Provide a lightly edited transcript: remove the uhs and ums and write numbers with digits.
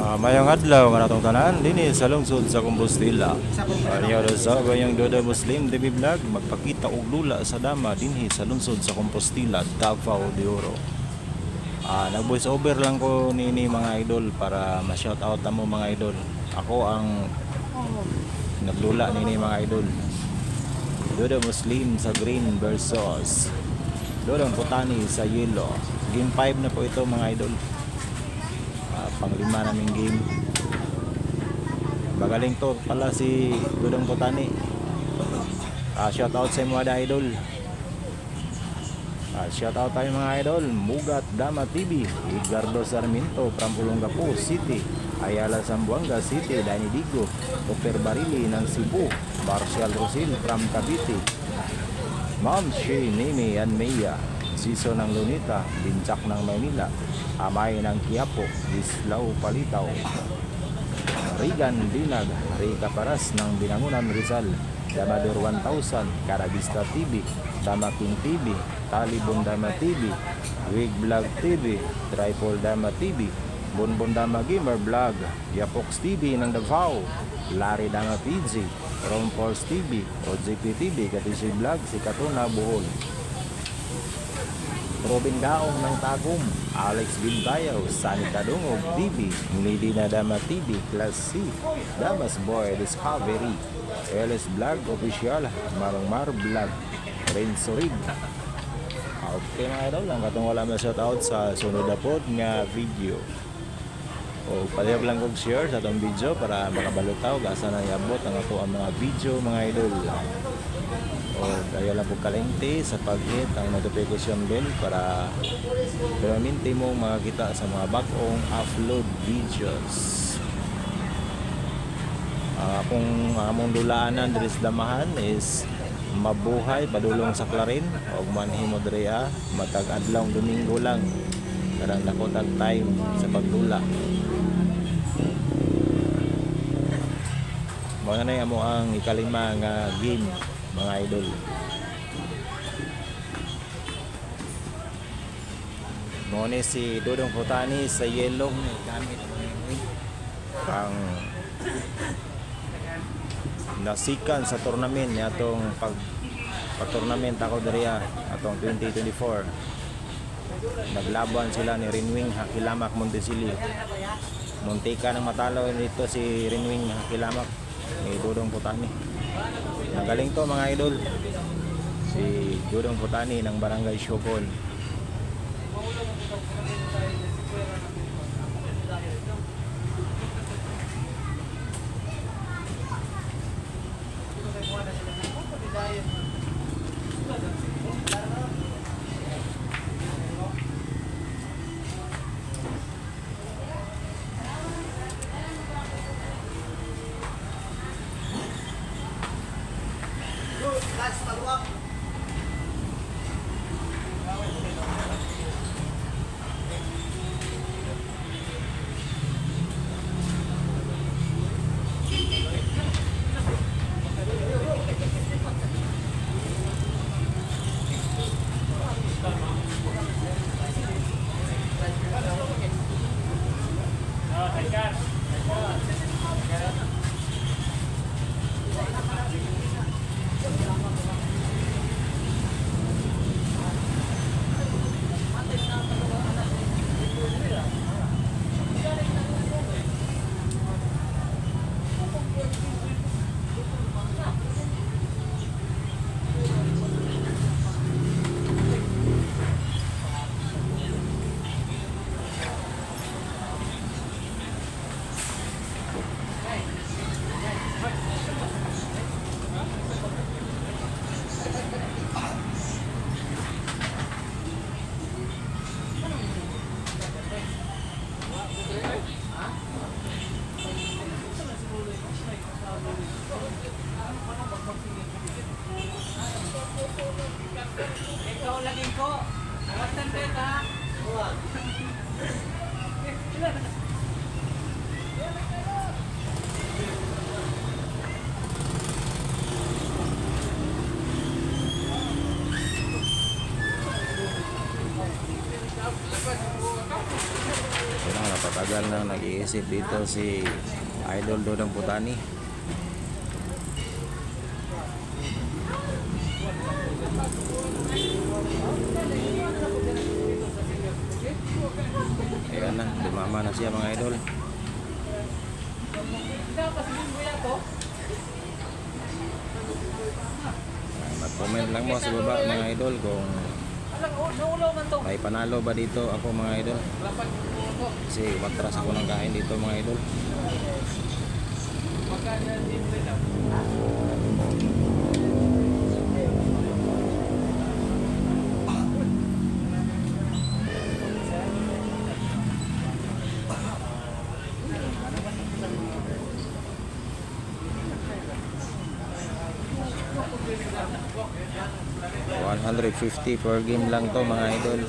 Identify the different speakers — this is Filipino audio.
Speaker 1: Mayong adlaw nga natong tanan dinhi sa lungsod sa Compostela. Ariyo sa bayang Dodo Muslim TV Vlog magpakita og lula sa dama dinhi sa lungsod sa Compostela, Davao de Oro. Nag-voice over lang ko nini mga idol para ma-shout out mo mga idol. Ako ang naglula nini mga idol. Dodo Muslim sa green versus Dodong Putani sa yellow. Game 5 na po ito mga idol. Pang-5 naming game. Magaling to pala si Dudong Putani. Shout out sa mga idol. Shout out tayo mga idol. Mugat Dama TV, Edgardo Sarmiento from Olongapo City, Ayala Zamboanga City, Dani Digo, Dr. Barili ng Cebu, Marcial Rosil from Cavite, Ma'am Shay Nemi and Maya, Siso ng Lunita, Binchak ng Maynila, Amay ng Quiapo, Islaw Palitaw, Regan Dinag, Rica Paras ng Binangunan Rizal, Damador 1000, Carabista TV, Dama King TV, Talibon Dama TV, Wig Vlog TV, Tripod Dama TV, Bonbon Dama Gamer Vlog, Yapox TV ng Davao, Larry Dama PG, Rompors TV, OJP TV, Katisi Vlog, si Katuna Bohol, Robin Gaong ng Tagum, Alex Bintayaw, Sani Kadungog TV, Nidina Dama TV, Class C, Damas Boy Discovery, LS Vlog Official, Marongmar Vlog, Renzo Rig. Okay mga idol, ang katong wala na shout out sa sunod na pod nga video. O palihog lang kong share sa itong video para makabalutaw asa na iabot ang ako ang mga video mga idol. O kaya lang po kalente sa pag-hit ang notification bell para permanente mo makakita sa mga bagong upload videos. Kung among dulaanan diri sa damahan is mabuhay padulong sa Clarin o manhimo diriya matag adlaw Domingo lang karang nakotag time sa pagdula. Mga na mo ang ikalima nga game mga idol. Muna si Dodong Putani sa yellow ang nasikan sa tournament niya atong pag-tournament ako diriya atong 2024. Naglaban sila ni Rinwing Hakilamak Montesilio. Muntika ng matalo nito si Rinwing Hakilamak ni Dodong Putani. Nagaling to mga idol si Dodong Putani ng Barangay Siopol. Nag-iisip dito si Idol Dodong Putani. Ayan na, dumama na siya mga idol. Mag-comment lang mo sa baba mga idol kung may panalo ba dito ako mga idol. Kasi matras ako ng kain dito mga idol. $150 per game lang to mga idol.